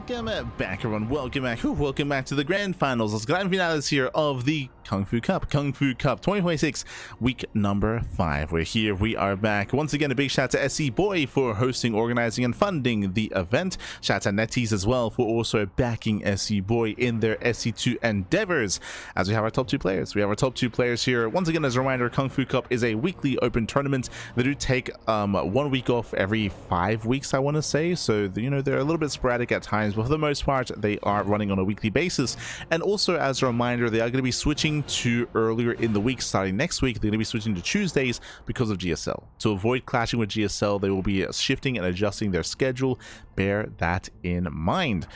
welcome back, everyone. Welcome back to the grand finals. Let's grand finales here of the KungFu Cup 2026, week number 5. We're here, we are back. Once again, a big shout to SC Boy for hosting, organizing, and funding the event. Shout out to NetEase as well for also backing SC Boy in their SC2 endeavors. As we have our top 2 players, here. Once again, as a reminder, KungFu Cup is a weekly open tournament. They do take 1 week off every 5 weeks, I want to say. So, you know, they're a little bit sporadic at times, but for the most part, they are running on a weekly basis. And also, as a reminder, they are going to be switching to earlier in the week. Starting next week, they're going to be switching to Tuesdays because of GSL. To avoid clashing with GSL, they will be shifting and adjusting their schedule. Bear that in mind.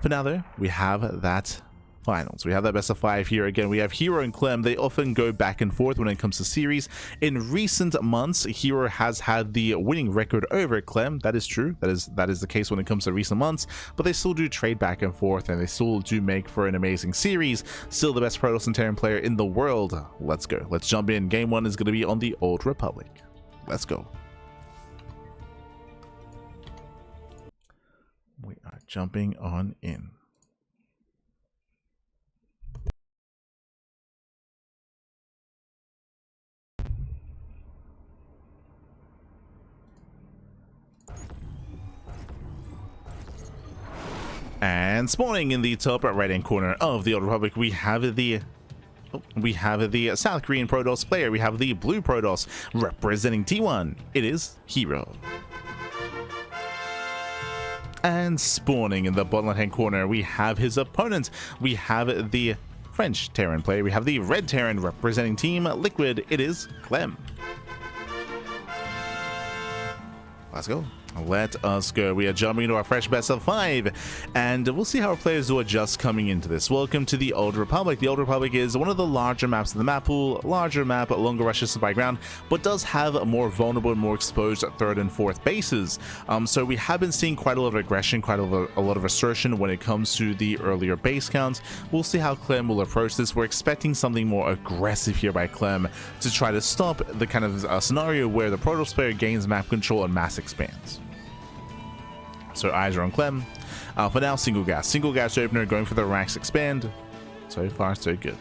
For now, though, we have that finals. We have that best of 5 here. Again, we have herO and Clem. They often go back and forth when it comes to series. In recent months, herO has had the winning record over Clem. That is true. That is the case when it comes to recent months, but they still do trade back and forth, and they still do make for an amazing series. Still the best Protoss and Terran player in the world. Let's go. Let's jump in. Game 1 is going to be on the Old Republic. Let's go. We are jumping on in. And spawning in the top right hand corner of the Old Republic, we have the South Korean Protoss player. We have the blue Protoss representing T1. It is herO. And spawning in the bottom left hand corner, we have his opponent. We have the French Terran player. We have the red Terran representing Team Liquid. It is Clem. Let's go. Let us go. We are jumping into our fresh best of 5, and we'll see how our players do adjust coming into this. Welcome to the Old Republic. The Old Republic is one of the larger maps in the map pool. Larger map, longer rushes by ground, but does have a more vulnerable and more exposed 3rd and 4th bases. So we have been seeing quite a lot of aggression, quite a lot of assertion when it comes to the earlier base counts. We'll see how Clem will approach this. We're expecting something more aggressive here by Clem to try to stop the kind of scenario where the Protoss player gains map control and mass expands. So eyes are on Clem. For now, single gas opener, going for the racks expand. So far, so good.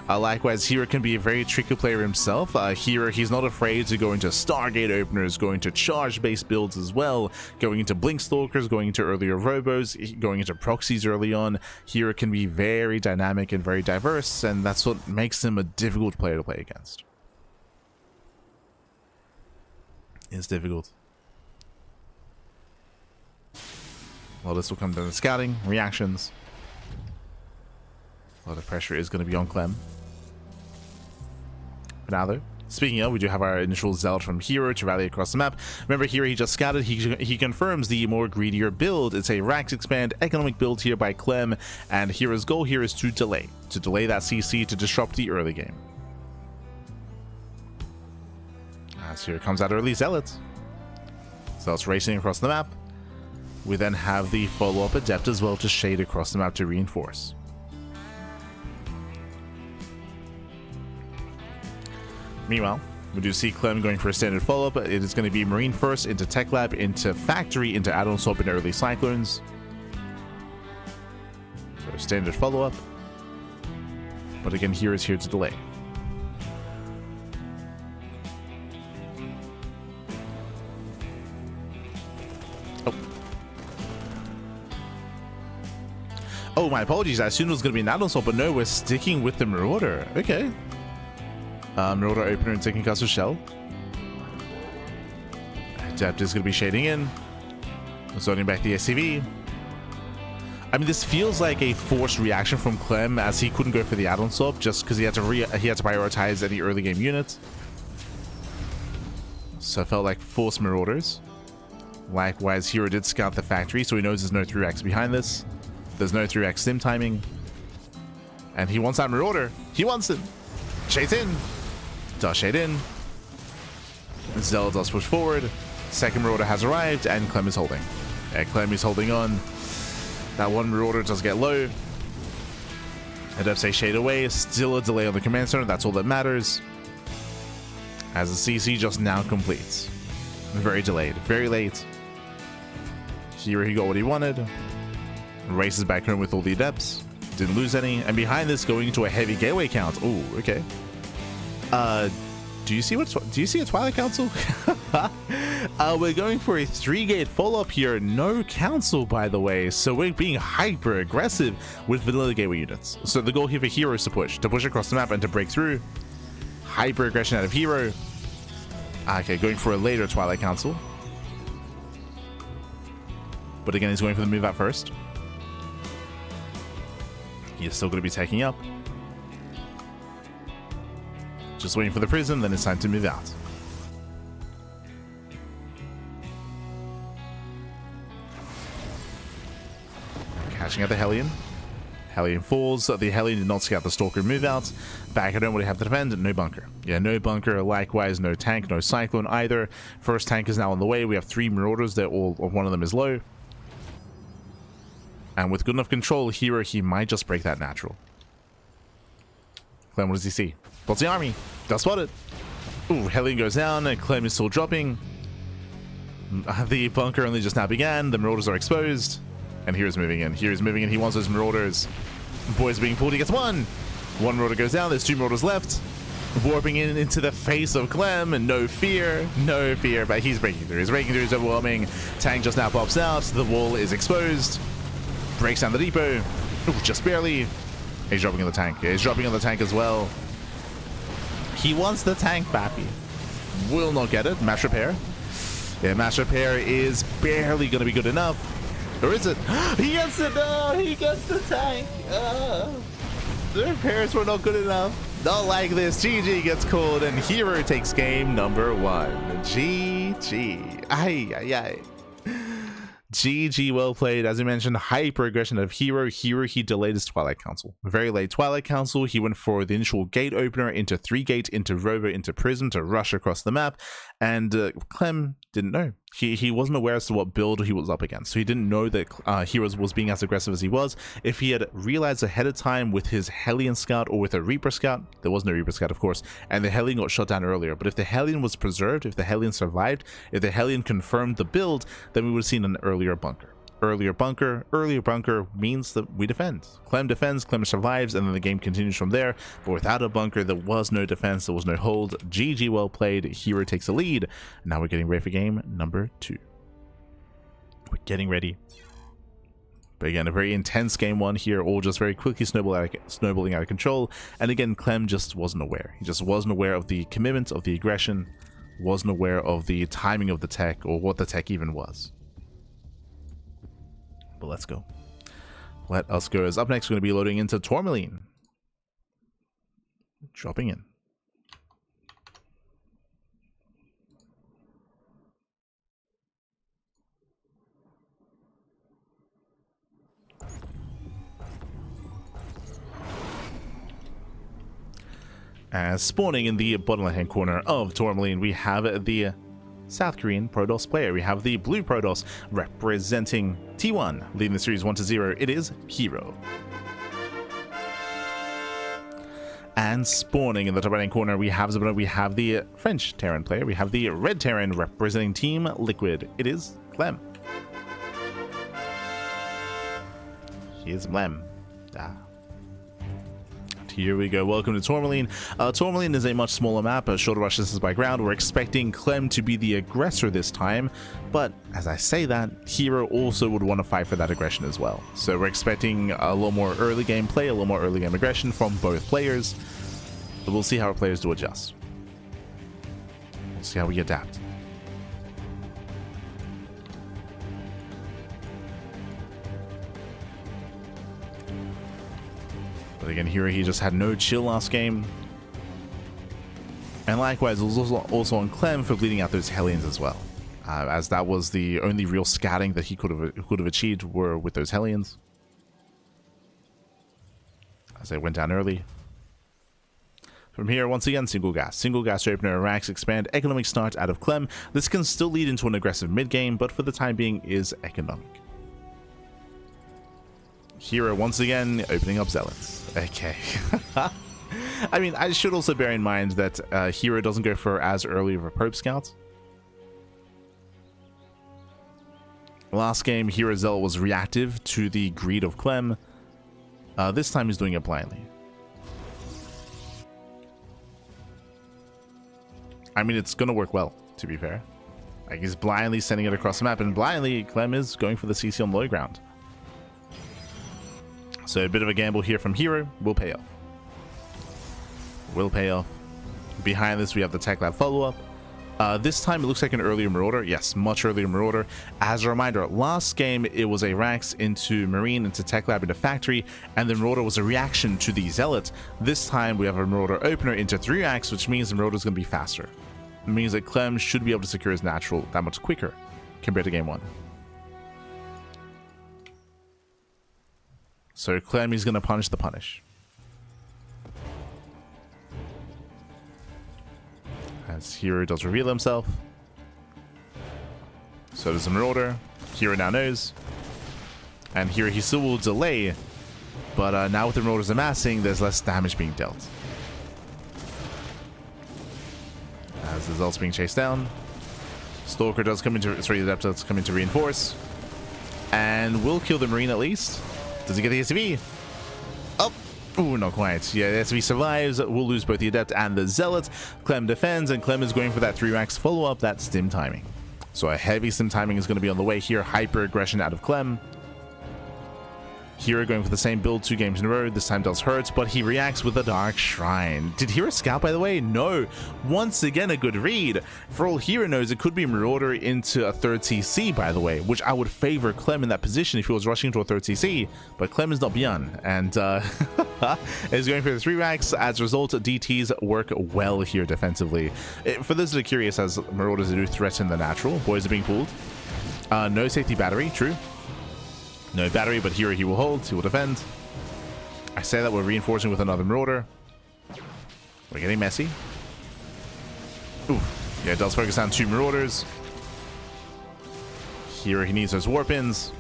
Likewise, herO can be a very tricky player himself. herO, he's not afraid to go into Stargate openers, going to charge based builds as well, going into Blink Stalkers, going into earlier robos, going into proxies early on. herO can be very dynamic and very diverse, and that's what makes him a difficult player to play against. It's difficult. Well, this will come down to scouting, reactions. A lot of pressure is going to be on Clem. For now, though, speaking of, we do have our initial zealot from herO to rally across the map. Remember, here he just scouted. He confirms the more greedier build. It's a racks expand economic build here by Clem, and herO's goal here is to delay that CC to disrupt the early game. As here comes out early zealots. Zealots racing across the map. We then have the follow-up adept as well to shade across the map to reinforce. Meanwhile, we do see Clem going for a standard follow-up. It is going to be Marine first, into Tech Lab, into Factory, into add-on swap, and early Cyclones. So standard follow-up. But again, here is here to delay. Oh, my apologies. I assumed it was going to be an add-on swap, but no, we're sticking with the Marauder. Okay. Marauder opener and taking Castle Shell. Adept is going to be shading in. Zoning back the SCV. I mean, this feels like a forced reaction from Clem, as he couldn't go for the add-on swap just because he had to prioritize any early game units. So it felt like forced Marauders. Likewise, herO did scout the factory, so he knows there's no 3x behind this. There's no 3x sim timing. And he wants that Marauder. He wants it. Shades in. Does shade in. Zealot does push forward. Second Marauder has arrived, and Clem is holding. Clem is holding on. That one Marauder does get low. Adept say shade away. Still a delay on the command center. That's all that matters. As the CC just now completes. Very delayed. Very late. Here he got what he wanted. Races back home with all the adepts. Didn't lose any. And behind this, going into a heavy gateway count. Oh, okay. Do you see a Twilight Council? We're going for a 3-gate follow-up here. No council, by the way. So we're being hyper aggressive with vanilla gateway units. So the goal here for herO is to push across the map and to break through. Hyper aggression out of herO. Okay, going for a later Twilight Council. But again, he's going for the move out first. He's still going to be taking up. Just waiting for the prism, then it's time to move out. Catching out the Hellion. Hellion falls. The Hellion did not scout the Stalker move out. Back at home, what do you have to defend? No bunker. Yeah, no bunker. Likewise, no tank, no Cyclone either. First tank is now on the way. We have 3 Marauders. They're all, one of them is low. And with good enough control, herO, he might just break that natural. Clem, what does he see? Spots the army. Does spot it. Ooh, Hellion goes down, and Clem is still dropping. The bunker only just now began. The Marauders are exposed. And hero's moving in. Hero's moving in. He wants those Marauders. Boys being pulled. He gets 1. 1 Marauder goes down. There's 2 Marauders left. Warping in into the face of Clem. And no fear. No fear. But he's breaking through. He's breaking through. He's overwhelming. Tank just now pops out. The wall is exposed. Breaks down the depot. Ooh, just barely. He's dropping on the tank. He's dropping on the tank as well. He wants the tank, Pappy. Will not get it. Mass repair. Yeah, mass repair is barely going to be good enough. Or is it? He gets it. No, he gets the tank. The repairs were not good enough. Not like this. GG gets called, and herO takes game number 1. GG. Ay, ay, ay. GG, well played. As I mentioned, hyper aggression of herO. herO, he delayed his Twilight Council. Very late Twilight Council. He went for the initial gate opener into 3-gate, into Rover, into Prism to rush across the map. And Clem didn't know. He wasn't aware as to what build he was up against. So he didn't know that herO was being as aggressive as he was. If he had realized ahead of time with his Hellion Scout or with a Reaper Scout, there was no Reaper Scout, of course, and the Hellion got shot down earlier. But if the Hellion was preserved, if the Hellion survived, if the Hellion confirmed the build, then we would have seen an earlier bunker. Earlier bunker means that we defend. Clem defends, Clem survives, and then the game continues from there. But without a bunker, there was no defense, there was no hold. GG, well played. herO takes the lead. Now we're getting ready for game number 2. We're getting ready. But again, a very intense game 1 here, all just very quickly snowballing out of control. And again, Clem just wasn't aware. He just wasn't aware of the commitment, of the aggression, wasn't aware of the timing of the tech, or what the tech even was. But let's go. Let us go. As up next, we're going to be loading into Tourmaline. Dropping in. As spawning in the bottom left-hand corner of Tourmaline, we have the South Korean Protoss player. We have the blue Protoss representing T1, leading the series 1-0. It is herO. And spawning in the top right-hand corner, we have the French Terran player. We have the red Terran representing Team Liquid. It is Clem. Here's Clem. Here we go. Welcome to Tourmaline. Tourmaline is a much smaller map, a shorter rush distance by ground. We're expecting Clem to be the aggressor this time, but as I say that, herO also would want to fight for that aggression as well. So we're expecting a little more early game play, a little more early game aggression from both players, but we'll see how our players do adjust. We'll see how we adapt. But again, herO, he just had no chill last game. And likewise, it was also on Clem for bleeding out those Hellions as well. As that was the only real scouting that he could have achieved were with those Hellions. As they went down early. From here, once again, single gas opener, racks expand, economic start out of Clem. This can still lead into an aggressive mid game, but for the time being is economic. herO once again opening up Zealots. Okay. I mean, I should also bear in mind that herO doesn't go for as early of a probe scout. Last game, herO was reactive to the greed of Clem. This time he's doing it blindly. I mean, it's gonna work well, to be fair. Like, he's blindly sending it across the map, and blindly, Clem is going for the CC on low ground. So a bit of a gamble here from herO will pay off. Will pay off. Behind this, we have the Tech Lab follow-up. This time, it looks like an earlier Marauder. Yes, much earlier Marauder. As a reminder, last game, it was a Rax into Marine, into Tech Lab, into Factory, and the Marauder was a reaction to the Zealot. This time, we have a Marauder opener into 3 Rax, which means the Marauder is going to be faster. It means that Clem should be able to secure his natural that much quicker compared to game 1. So Clem is going to punish the punish. As herO does reveal himself. So does the Marauder. herO now knows. And here he still will delay. But now with the Marauders amassing, there's less damage being dealt. As the Zealot's being chased down. Stalker does come into... Sorry, the Adept does come in to reinforce. And will kill the Marine at least. Does he get the SCV? Oh! Ooh, not quite. Yeah, the SCV survives. We'll lose both the Adept and the Zealot. Clem defends, and Clem is going for that 3 Rax follow-up. That's stim timing. So a heavy stim timing is going to be on the way here. Hyper aggression out of Clem. herO going for the same build 2 games in a row. This time does hurt, but he reacts with a Dark Shrine. Did herO scout, by the way? No. Once again, a good read. For all herO knows, it could be Marauder into a 3rd CC, by the way, which I would favor Clem in that position if he was rushing to a 3rd CC, but Clem is not beyond, and is going for the 3 Rax. As a result, DTs work well here defensively. For those that are curious, as Marauders do threaten the natural, boys are being pulled. No safety battery, true. No battery, but herO he will hold, he will defend. I say that we're reinforcing with another Marauder. We're getting messy. Ooh, yeah, it does focus on 2 Marauders. herO he needs those warp-ins.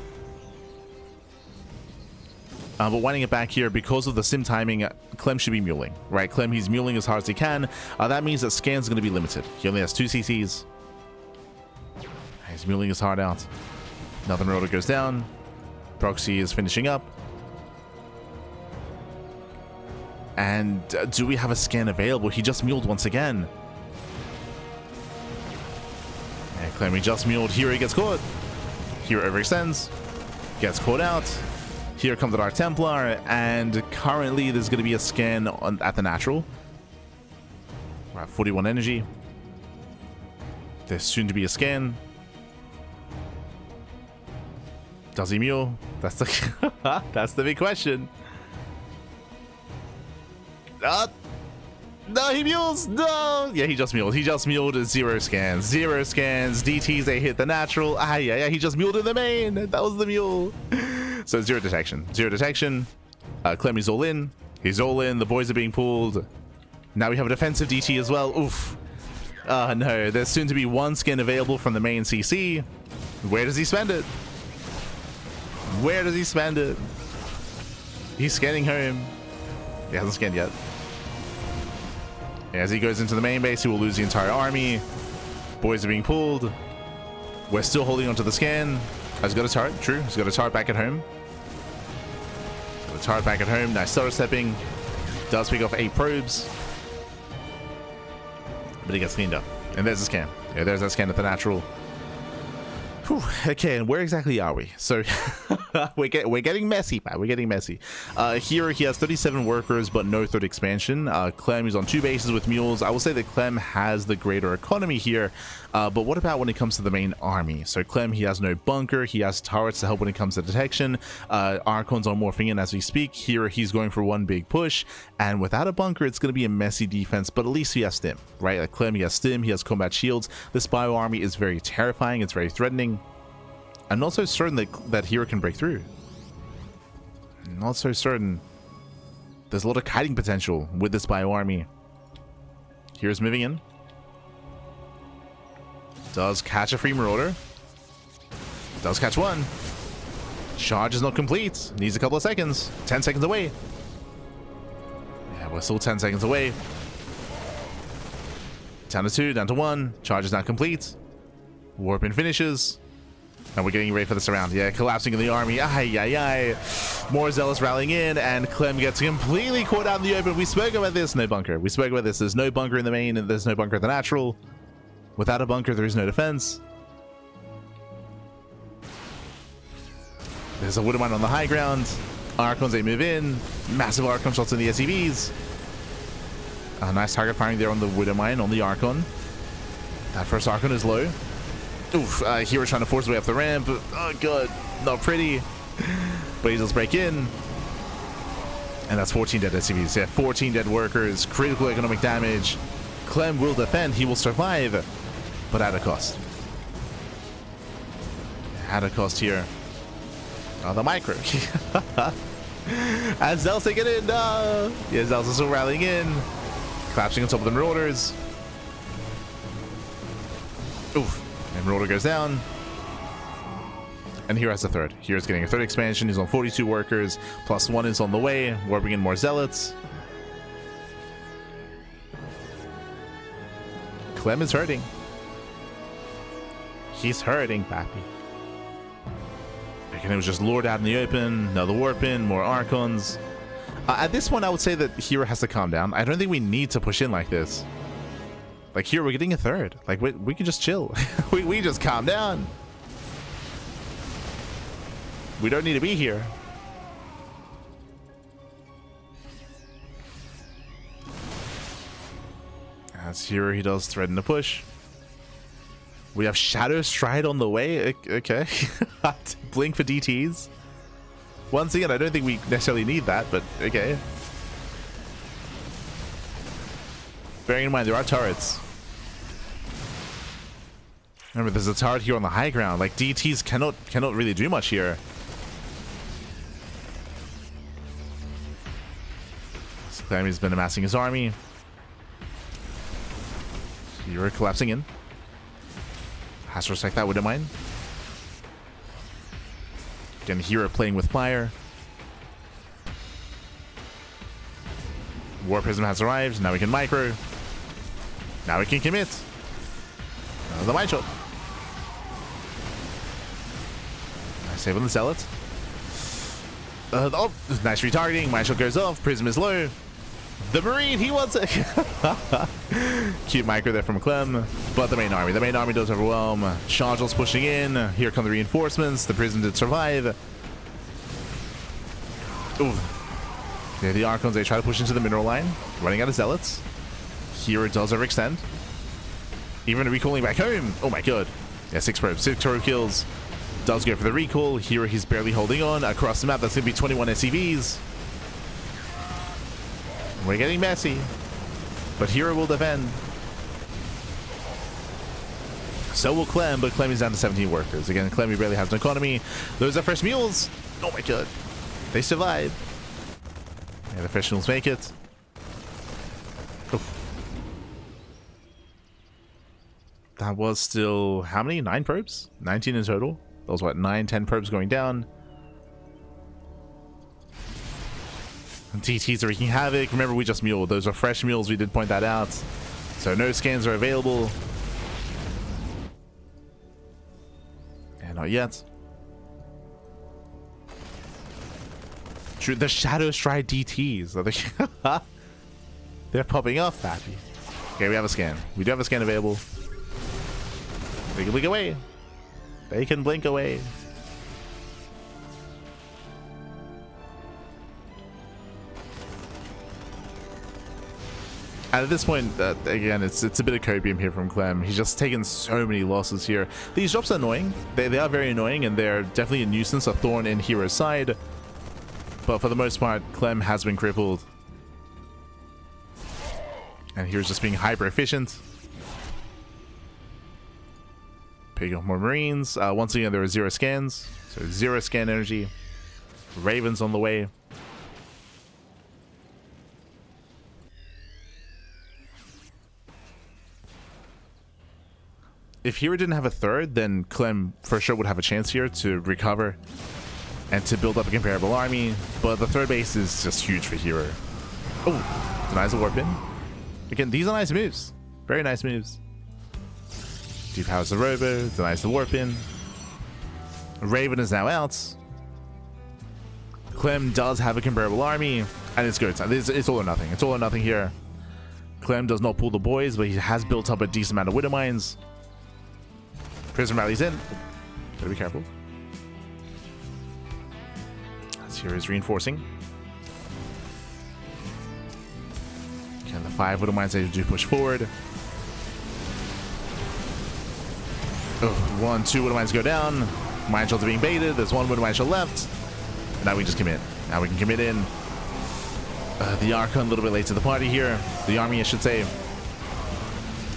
But winding it back here, because of the sim timing, Clem should be muling, right? Clem, he's muling as hard as he can. That means that scan's going to be limited. He only has 2 CCs. He's muling his heart out. Another Marauder goes down. Proxy is finishing up. And do we have a scan available? He just muled once again. And Clem, he just muled. herO gets caught. herO overextends. Gets caught out. Here comes the Dark Templar. And currently there's going to be a scan at the natural. We're at 41 energy. There's soon to be a scan. Does he mule? That's the that's the big question. No, he mules. No. Yeah, he just muled. He just muled 0 scans. 0 scans. DTs, they hit the natural. Yeah. He just muled in the main. That was the mule. So 0 detection. 0 detection. Clem is all in. He's all in. The boys are being pulled. Now we have a defensive DT as well. Oof. No. There's soon to be 1 skin available from the main CC. Where does he spend it? Where does he spend it? He's scanning home. He hasn't scanned yet. As he goes into the main base, he will lose the entire army. Boys are being pulled. We're still holding onto the scan. He's got a turret, true. He's got a turret back at home. Got a turret back at home. Nice stutter stepping. Does pick off 8 probes. But he gets cleaned up. And there's the scan. Yeah, there's that scan at the natural. Whew, okay, and where exactly are we? So we're getting messy, man. We're getting messy. Here he has 37 workers, but no 3rd expansion. Clem is on 2 bases with mules. I will say that Clem has the greater economy here. But what about when it comes to the main army? So Clem, he has no bunker. He has turrets to help when it comes to detection. Archons are morphing in as we speak. Here he's going for 1 big push. And without a bunker, it's going to be a messy defense. But at least he has stim, right? Like Clem, he has stim. He has combat shields. This bio army is very terrifying. It's very threatening. I'm not so certain that herO can break through. Not so certain. There's a lot of kiting potential with this bio army. Here's moving in. Does catch a free Marauder. Does catch 1. Charge is not complete. Needs a couple of seconds. 10 seconds away. Yeah, we're still 10 seconds away. Down to 2, down to 1. Charge is not complete. Warp in finishes. And we're getting ready for this round. Yeah, collapsing in the army. Ay, ay, ay. More zealots rallying in, and Clem gets completely caught out in the open. We spoke about this. No bunker. We spoke about this. There's no bunker in the main, and there's no bunker in the natural. Without a bunker, there is no defense. There's a wooden mine on the high ground. Archons, they move in. Massive Archon shots in the SCVs. A nice target firing there on the wooden mine on the Archon. That first Archon is low. Oof, here we're trying to force his way up the ramp. Oh god, not pretty. But he does break in. And that's 14 dead SCVs. Yeah, 14 dead workers. Critical economic damage. Clem will defend. He will survive. But at a cost. At a cost here. Oh, the micro. And Zell's taking it. No. Yeah, Zell's also rallying in. Collapsing on top of the Marauders. Oof. And Marauder goes down. And here has the third. Here's getting a third expansion. He's on 42 workers. +1 is on the way. Warping in more zealots. Clem is hurting. He's hurting, Pappy. And it was just lured out in the open. Another warp in. More Archons. At this point, I would say that Hero has to calm down. I don't think we need to push in like this. Like here, we're getting a third. Like we can just chill. we just calm down. We don't need to be here. As Hero, he does threaten to push. We have Shadow Stride on the way. Okay. Blink for DTs. Once again, I don't think we necessarily need that, but okay. Bearing in mind, there are turrets. Remember, there's a turret here on the high ground. Like, DTs cannot really do much here. So Clemmy's been amassing his army. You're collapsing in. Has to respect that, wouldn't mind. Again, Hero playing with fire. War Prism has arrived. Now we can micro. Now we can commit. The mine shot. Nice save on the Zealot. Oh, nice retargeting. Mine shot goes off. Prism is low. The Marine, he wants it. Cute micro there from Clem. But the main army does overwhelm. Chargel's pushing in. Here come the reinforcements. The Prism did survive. Ooh. Yeah, the Archons, they try to push into the mineral line. Running out of Zealots. Here it does overextend. Even recalling back home. Oh my god. Yeah, 6 probes. 6 probe kills. Does go for the recall. Here he's barely holding on. Across the map, that's going to be 21 SCVs. We're getting messy. But Hero will defend. So will Clem, but Clem is down to 17 workers. Again, Clem barely has an economy. Those are fresh mules. Oh my god. They survive. Yeah, the fresh mules make it. Oof. That was still, how many? 9 probes? 19 in total. That was what, 9, 10 probes going down. And TTs are wreaking havoc. Remember, we just muled. Those are fresh mules. We did point that out. So no scans are available. And not yet. True, the Shadow Stride DTs. They're popping off, Pappy. Okay, we have a scan. We do have a scan available. They can blink away. They can blink away. And at this point, again, it's a bit of copium here from Clem. He's just taken so many losses here. These drops are annoying. They are very annoying, and they're definitely a nuisance, a thorn in Hero's side. But for the most part, Clem has been crippled. And Hero's just being hyper efficient. Picking up more Marines. Once again, there are 0 scans. So 0 scan energy. Ravens on the way. If Hero didn't have a third, then Clem for sure would have a chance here to recover and to build up a comparable army. But the third base is just huge for Hero. Oh, denies the warp in. Again, these are nice moves. Very nice moves. Depowers the robo, denies the warp in. Raven is now out. Clem does have a comparable army, and it's good. It's all or nothing. It's all or nothing here. Clem does not pull the boys, but he has built up a decent amount of Widow Mines. Prism rallies in. Gotta be careful. Here is reinforcing. Can the 5 Widow Mines do push forward? Oh, 1, 2 Widow Mines go down. Mine shields are being baited. There's 1 Widow Mine shield left. Now we just commit. Now we can commit in. The Archon a little bit late to the party here. The army, I should say.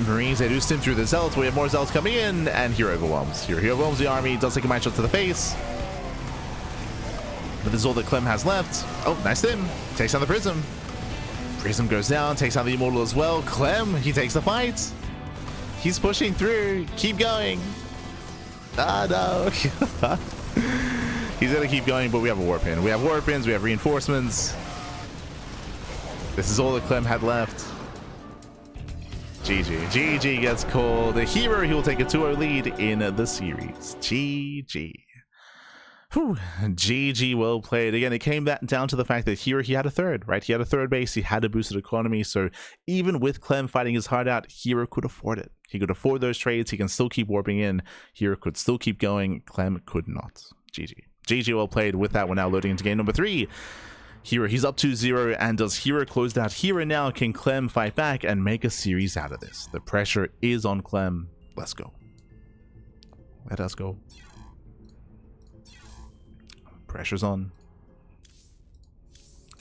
Marines, they do stim through the Zealots. We have more Zealots coming in, and herO overwhelms. herO overwhelms the army. Does take a mine shield to the face. But this is all that Clem has left. Oh, nice stim. Takes down the Prism. Prism goes down, takes down the Immortal as well. Clem, he takes the fight. He's pushing through. Keep going. Ah, no. He's gonna keep going, but we have a Warp Pin. We have Warp Pins, we have reinforcements. This is all that Clem had left. GG. GG gets called. The herO, he will take a 2-0 lead in the series. GG. Whew. GG, well played. Again, it came down to the fact that here he had a third, right? He had a third base, he had a boosted economy, so even with Clem fighting his heart out, herO could afford it. He could afford those trades, he can still keep warping in, herO could still keep going, Clem could not. GG. GG, well played. With that, we're now loading into game number 3. herO, he's up 2-0, and does herO close out herO now? Can Clem fight back and make a series out of this? The pressure is on Clem. Let's go. Let us go. Pressure's on.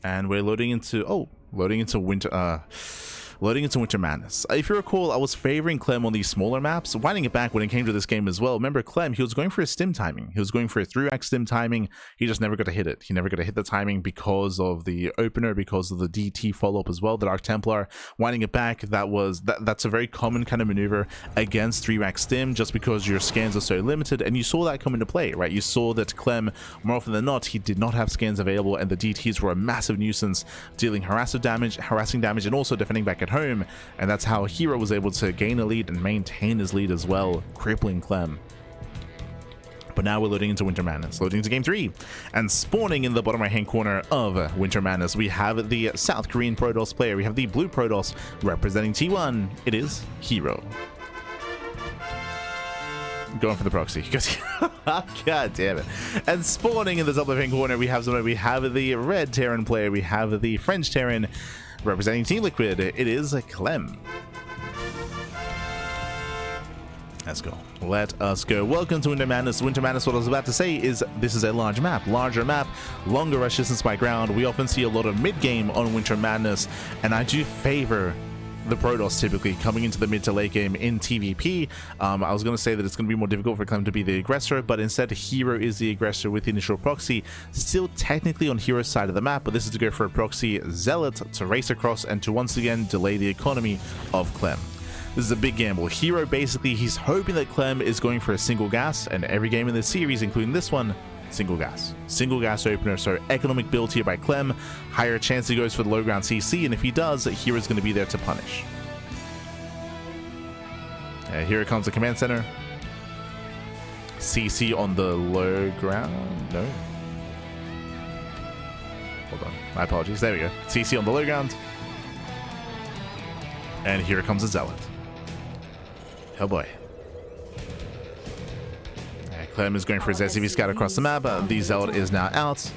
And we're loading into Winter Madness. If you recall, I was favoring Clem on these smaller maps, winding it back when it came to this game as well. Remember, Clem, he was going for a stim timing. He was going for a 3x stim timing. He just never got to hit it. He never got to hit the timing because of the opener, because of the DT follow-up as well, that Arc Templar. Winding it back, that's a very common kind of maneuver against 3x stim, just because your scans are so limited, and you saw that come into play, right? You saw that Clem, more often than not, he did not have scans available, and the DTs were a massive nuisance, dealing harassing damage, and also defending back at home, and that's how herO was able to gain a lead and maintain his lead as well, crippling Clem. But now we're loading into Winter Madness, loading into game 3, and spawning in the bottom right hand corner of Winter Madness, we have the South Korean Protoss player. We have the blue Protoss representing T1. It is herO. Going for the proxy because god damn it. And spawning in the top left hand corner, we have the red Terran player. We have the French Terran representing Team Liquid. It is Clem. Let's go. Let us go. Welcome to Winter Madness. Winter Madness, what I was about to say is this is a larger map, longer rush distance by ground. We often see a lot of mid-game on Winter Madness, and I do favor the Protoss typically coming into the mid to late game in TVP. I was going to say that it's going to be more difficult for Clem to be the aggressor, but instead herO is the aggressor with the initial proxy, still technically on herO's side of the map, but this is to go for a proxy Zealot to race across and to once again delay the economy of Clem. This is a big gamble. herO basically, he's hoping that Clem is going for a single gas, and every game in this series, including this one, single gas opener. So economic build here by Clem, higher chance he goes for the low ground CC, and if he does, hero's going to be there to punish. Here comes the command center. CC on the low ground. No, hold on, my apologies. There we go. CC on the low ground, and here comes a Zealot. Oh boy. Clem is going for his SCV scout across the map. The Zealot is now out.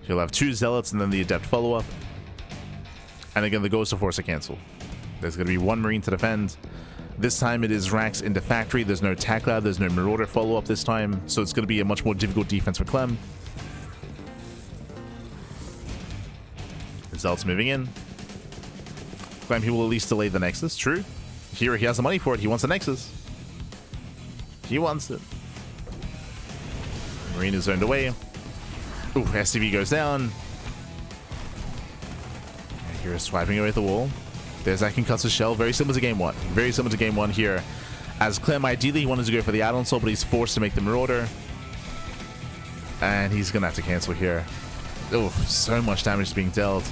He'll have 2 Zealots and then the Adept follow-up. And again, the Ghost of Force are cancelled. There's going to be 1 Marine to defend. This time it is Rax into Factory. There's no Tac Lab. There's no Marauder follow-up this time. So it's going to be a much more difficult defense for Clem. The Zealot's moving in. Clem, he will at least delay the Nexus. True. Here he has the money for it. He wants the Nexus. He wants it. Marine is zoned away. Ooh, SCV goes down. And here is swiping away at the wall. There's that concussive shell. Very similar to game 1. Very similar to game 1 here. As Clem, ideally, he wanted to go for the add-on soul, but he's forced to make the Marauder. And he's going to have to cancel here. Oh, so much damage being dealt.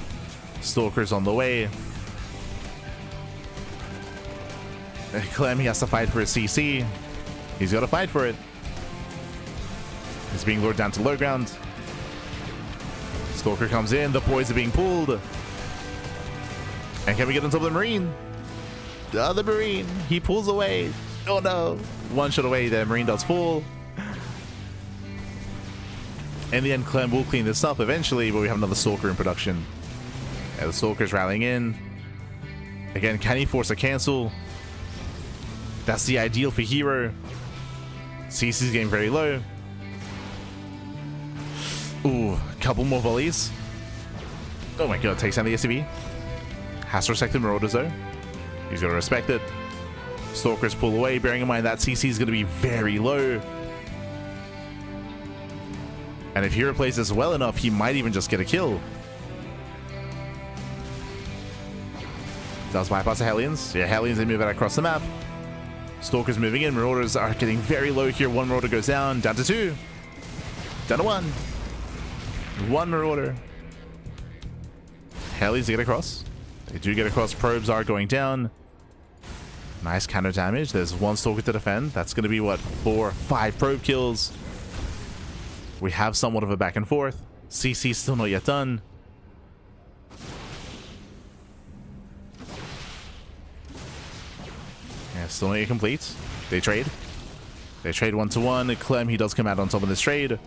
Stalker's on the way. Clem, he has to fight for a CC. He's got to fight for it. He's being lured down to low ground. Stalker comes in. The boys are being pulled. And can we get on top of the Marine? The other Marine. He pulls away. Oh no. One shot away. The Marine does fall. In the end, Clem will clean this up eventually, but we have another Stalker in production. Yeah, the Stalker's rallying in. Again, can he force a cancel? That's the ideal for herO. CC's getting very low. Ooh, couple more volleys. Oh my god, takes down the SCV. Has to respect the Marauders though. He's got to respect it. Stalkers pull away, bearing in mind that CC is going to be very low. And if herO plays this well enough, he might even just get a kill. Does bypass the Hellions. Yeah, Hellions, they move out across the map. Stalkers moving in. Marauders are getting very low here. One Marauder goes down to 2. Down to 1. 1 Marauder. Hellions get across. They do get across. Probes are going down. Nice counter damage. There's 1 Stalker to defend. That's going to be, what, 4 or 5 probe kills. We have somewhat of a back and forth. CC still not yet done. Yeah, still not yet complete. They trade. They trade 1-to-1. Clem, he does come out on top of this trade.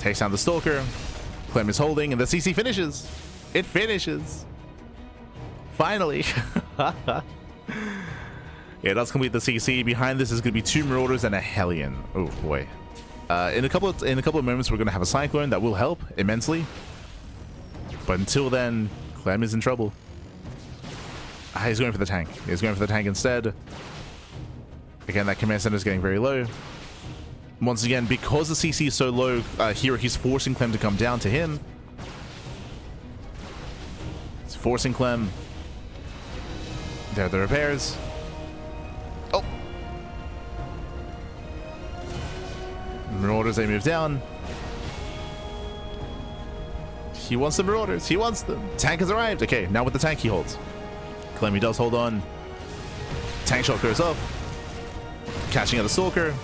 Takes down the Stalker. Clem is holding, and the CC finishes. It finishes. Finally. Yeah, it does complete the CC. Behind this is going to be 2 Marauders and a Hellion. Oh boy. In a couple of moments, we're going to have a Cyclone that will help immensely. But until then, Clem is in trouble. He's going for the tank. He's going for the tank instead. Again, that command center is getting very low. Once again, because the CC is so low, here he's forcing Clem to come down to him. He's forcing Clem. There are the repairs. Oh! Marauders, they move down. He wants the Marauders. He wants them. Tank has arrived. Okay, now with the tank he holds. Clem, he does hold on. Tank shot goes up. Catching out a Stalker.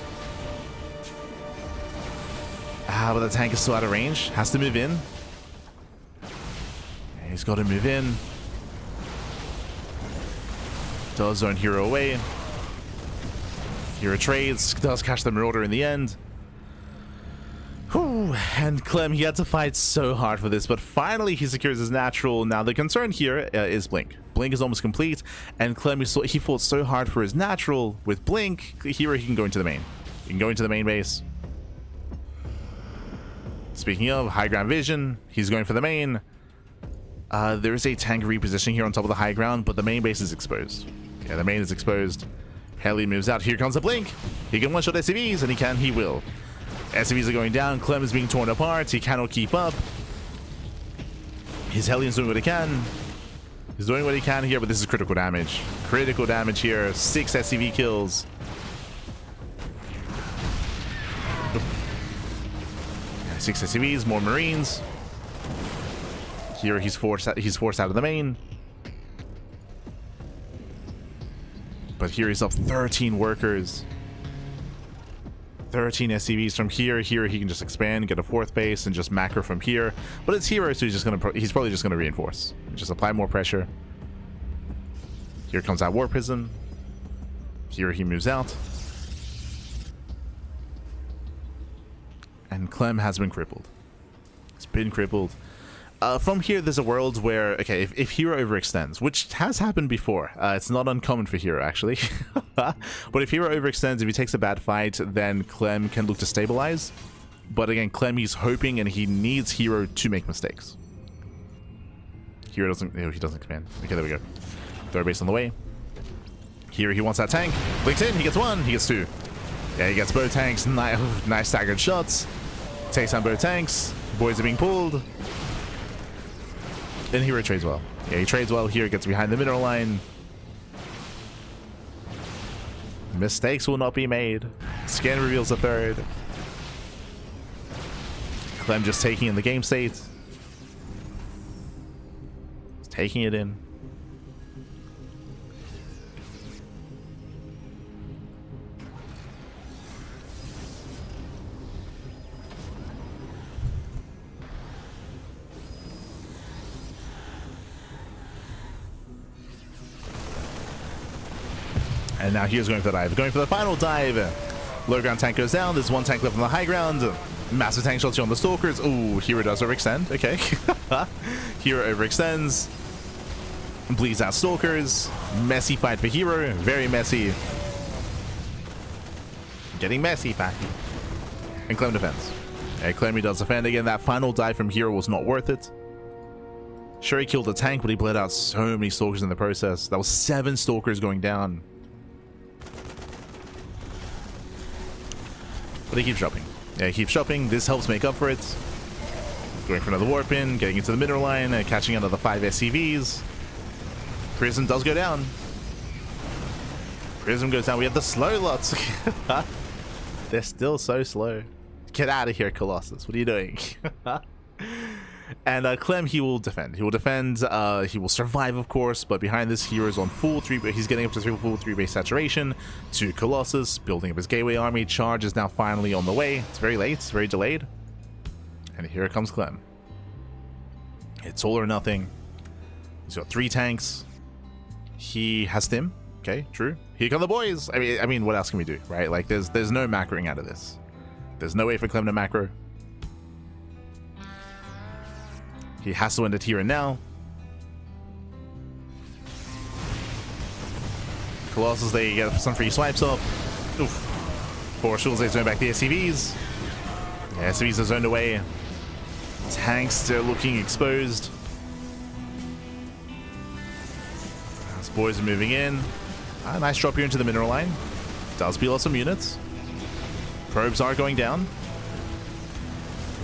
But the tank is still out of range. Has to move in. He's got to move in. Does zone herO away. herO trades. Does catch the Marauder in the end. Whew. And Clem, he had to fight so hard for this, but finally he secures his natural. Now the concern here is Blink. Blink is almost complete, and Clem, he fought so hard for his natural. With Blink, herO, he can go into the main. He can go into the main base. Speaking of high ground vision, he's going for the main. There is a tank repositioning here on top of the high ground, but the main base is exposed. Yeah, the main is exposed. Helly moves out. Here comes the Blink. He can one-shot SCVs, and he will. SCVs are going down. Clem is being torn apart. He cannot keep up. His Hellion's doing what he can. He's doing what he can here, but this is critical damage. Critical damage here. 6 SCV kills. Yeah, 6 SCVs, more Marines. Here he's forced out of the main. But here he's up 13 workers. 13 SCVs from here. Here he can just expand, get a 4th base, and just macro from here. But it's herO, so he's probably just gonna reinforce. Just apply more pressure. Here comes that War Prism. Here he moves out. And Clem has been crippled. It's been crippled. From here, there's a world where, okay, if herO overextends, which has happened before, it's not uncommon for herO, actually. But if herO overextends, if he takes a bad fight, then Clem can look to stabilize. But again, Clem, he's hoping and he needs herO to make mistakes. herO doesn't, he doesn't expand. Okay, there we go. Third base on the way. Here he wants that tank. Blinks in, he gets 1, he gets 2. Yeah, he gets both tanks. Nice staggered shots. Takes down both tanks. Boys are being pulled. Then herO trades well. Yeah, he trades well here, gets behind the mineral line. Mistakes will not be made. Scan reveals a 3rd. Clem just taking in the game state. Taking it in. And now here's going for the dive. Going for the final dive. Low ground tank goes down. There's one tank left on the high ground. Massive tank shots here on the stalkers. Ooh, herO does overextend. Okay. herO overextends. Bleeds out stalkers. Messy fight for herO. Very messy. Getting messy, Packy. And Clem defends. Yeah, Clem does defend again. That final dive from herO was not worth it. Sure, he killed the tank, but he bled out so many stalkers in the process. That was 7 stalkers going down. But he keeps dropping. Yeah, he keeps dropping. This helps make up for it. Going for another warp in, getting into the middle line, catching another 5 SCVs. Prism does go down. Prism goes down. We have the slow lots. They're still so slow. Get out of here, Colossus. What are you doing? And Clem, he will defend. He will defend. He will survive, of course. But behind this, hero's on full 3. He's getting up to full 3 base saturation. To Colossus, building up his gateway army. Charge is now finally on the way. It's very late. It's very delayed. And here comes Clem. It's all or nothing. He's got 3 tanks. He has stim. Okay, true. Here come the boys. I mean, what else can we do, right? Like, there's no macroing out of this. There's no way for Clem to macro. He has to end it here and now. Colossus, they get some free swipes off. Oof. Force they zone back the SCVs. Yeah, SCVs are zoned away. Tanks, they're looking exposed. These boys are moving in. Nice drop here into the mineral line. Does peel off some units. Probes are going down.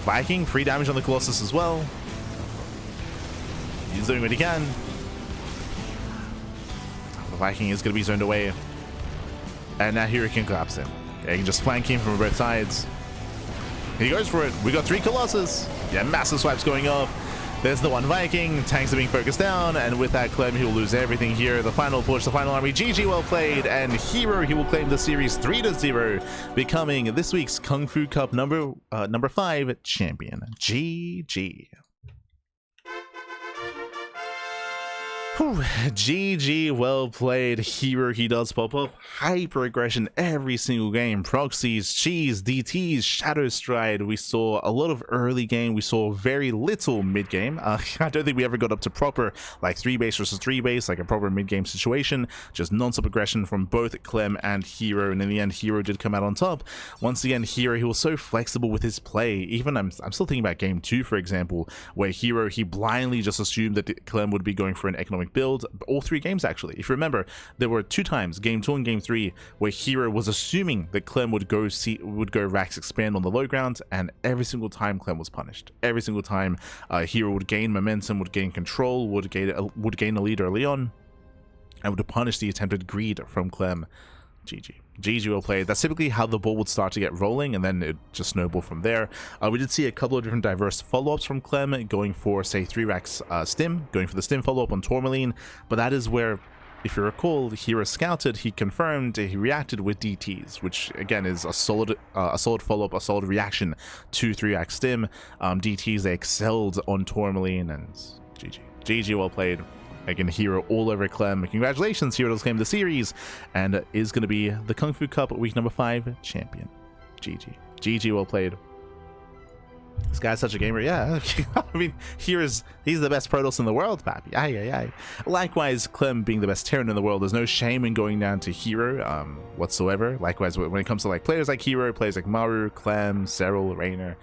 Viking, free damage on the Colossus as well. He's doing what he can. The Viking is going to be zoned away. And now here he can collapse him. Yeah, he can just flank him from both sides. He goes for it. We got 3 Colossus. Yeah, massive swipes going off. There's the 1 Viking. Tanks are being focused down. And with that, Clem, he will lose everything here. The final push, the final army. GG, well played. And herO, he will claim the series 3-0, becoming this week's KungFu Cup number 5 champion. GG. Whew. GG, well played. herO, he does pop up. Hyper aggression every single game. Proxies, cheese, DTs, Shadow Stride. We saw a lot of early game. We saw very little mid game. I don't think we ever got up to proper like 3 base versus 3 base, like a proper mid game situation. Just non-stop aggression from both Clem and herO. And in the end, herO did come out on top. Once again, herO, he was so flexible with his play. Even I'm still thinking about game 2, for example, where herO, he blindly just assumed that Clem would be going for an economic build. All 3 games, actually. If you remember, there were 2 times, game 2 and game 3, where herO was assuming that Clem would go Rax expand on the low ground, and every single time Clem was punished. Every single time herO would gain momentum, would gain control, would gain a lead early on, and would punish the attempted greed from Clem. GG. GG, well played. That's typically how the ball would start to get rolling, and then it just snowballed from there. We did see a couple of different diverse follow-ups from Clem, going for, say, 3 racks stim, going for the stim follow-up on Tourmaline, but that is where, if you recall, herO scouted, he confirmed, he reacted with DTs, which again is a solid follow-up, a solid reaction to 3 rack stim. DTs, they excelled on Tourmaline, and GG. GG, well played. Again, herO all over Clem. Congratulations, herO does claim the series and is going to be the KungFu Cup week number 5 champion. GG. GG, well played. This guy's such a gamer. Yeah, I mean, he's the best Protoss in the world, papi. Aye, aye, aye. Likewise, Clem being the best Terran in the world, there's no shame in going down to herO whatsoever. Likewise, when it comes to like players like herO, players like Maru, Clem, Cyril, Raynor,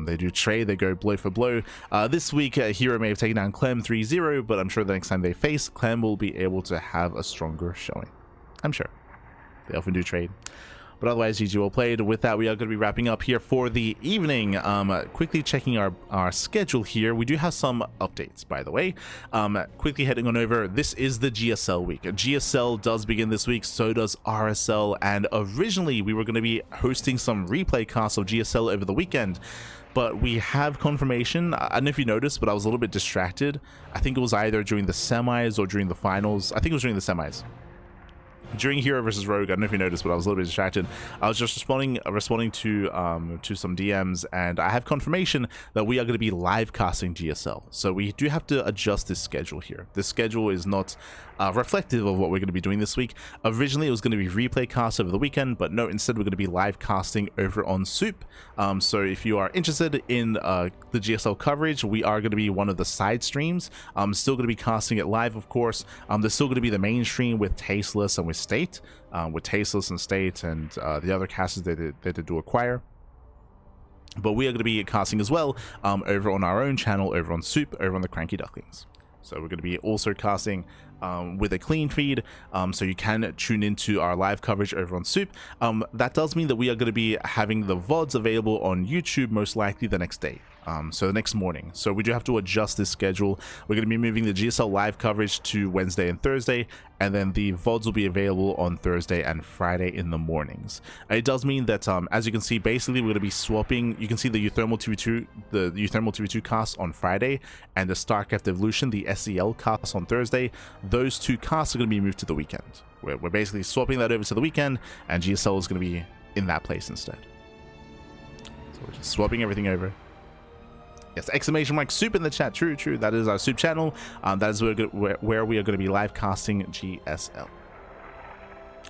they do trade, they go blow for blow. This week, herO may have taken down Clem 3-0, but I'm sure the next time they face, Clem will be able to have a stronger showing. I'm sure. They often do trade. But otherwise, GG, well played. With that, we are going to be wrapping up here for the evening. Quickly checking our schedule here. We do have some updates, by the way. Quickly heading on over. This is the GSL week. GSL does begin this week. So does RSL. And originally, we were going to be hosting some replay casts of GSL over the weekend. But we have confirmation. I don't know if you noticed, but I was a little bit distracted. I think it was either during the semis or during the finals. I think it was during the semis. During herO versus Rogue, I don't know if you noticed, but I was a little bit distracted. I was just responding to some DMs, and I have confirmation that we are going to be live casting GSL. So we do have to adjust this schedule here. This schedule is not reflective of what we're going to be doing this week. Originally, it was going to be replay cast over the weekend, but no, instead we're going to be live casting over on Soup. So if you are interested in the GSL coverage, we are going to be one of the side streams. I'm still going to be casting it live, of course. There's still going to be the main stream with Tasteless and with State, and the other casters they did do acquire. But we are going to be casting as well over on our own channel, over on Soup, over on the CranKy Ducklings. So we're going to be also casting with a clean feed, so you can tune into our live coverage over on Soup. That does mean that we are going to be having the VODs available on YouTube most likely the next day. So the next morning. So we do have to adjust this schedule. We're going to be moving the GSL live coverage to Wednesday and Thursday, and then the VODs will be available on Thursday and Friday in the mornings. It does mean that, as you can see, basically we're going to be swapping. You can see the Uthermal TV2, the Uthermal TV2 cast on Friday, and the StarCraft Evolution, the SEL cast on Thursday. Those two casts are going to be moved to the weekend. We're basically swapping that over to the weekend, and GSL is going to be in that place instead. So we're just swapping everything over. Yes, exclamation mark Soup in the chat. True. That is our Soup channel. That is where we are going to be live casting GSL.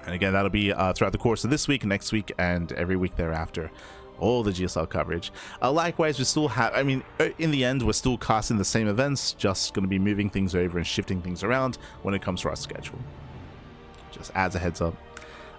And again, that'll be throughout the course of this week, next week, and every week thereafter. All the GSL coverage. Likewise, we still have, I mean, in the end, we're still casting the same events, just going to be moving things over and shifting things around when it comes to our schedule. Just adds a heads up.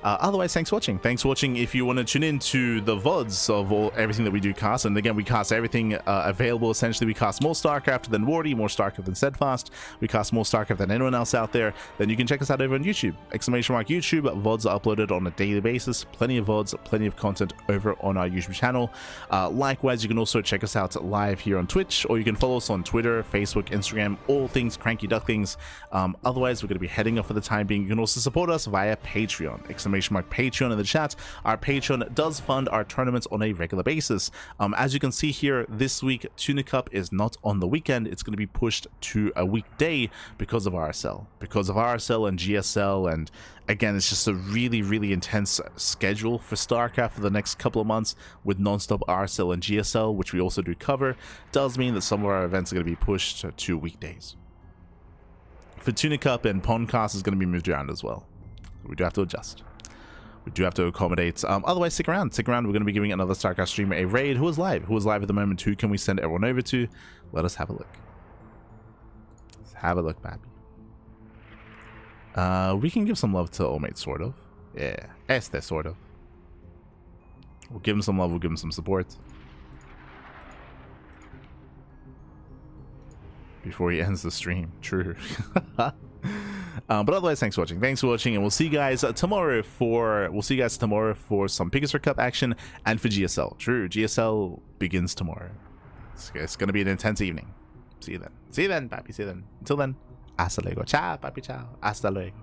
Otherwise, thanks for watching. Thanks for watching. If you want to tune in to the VODs of everything that we do cast, and again, we cast everything available. Essentially, we cast more StarCraft than Wardy, more StarCraft than Steadfast. We cast more StarCraft than anyone else out there. Then you can check us out over on YouTube. Exclamation mark YouTube. VODs are uploaded on a daily basis. Plenty of VODs, plenty of content over on our YouTube channel. Likewise, you can also check us out live here on Twitch, or you can follow us on Twitter, Facebook, Instagram, all things CranKy Ducklings. Otherwise, we're going to be heading off for the time being. You can also support us via Patreon. Exclamation mark Patreon in the chat. Our Patreon does fund our tournaments on a regular basis. As you can see here, this week Tuna Cup is not on the weekend. It's going to be pushed to a weekday because of RSL. Because of RSL and GSL, and again, it's just a really intense schedule for StarCraft for the next couple of months with non-stop RSL and GSL, which we also do cover. Does mean that some of our events are going to be pushed to weekdays. For Tuna Cup and Pondcast is going to be moved around as well. We do have to adjust. We do have to accommodate. Otherwise, stick around. We're going to be giving another StarCraft streamer a raid. Who is live? Who is live at the moment? Who can we send everyone over to? Let us have a look. Let's have a look, Pappy. We can give some love to Allmate, sort of. Yeah, Este, sort of. We'll give him some love. We'll give him some support. Before he ends the stream. True. But otherwise, thanks for watching. And we'll see you guys tomorrow for some Pegasus Cup action and for GSL. True, GSL begins tomorrow. It's gonna be an intense evening. See you then, papi. See you then. Until then, hasta luego. Ciao, papi. Ciao. Hasta luego.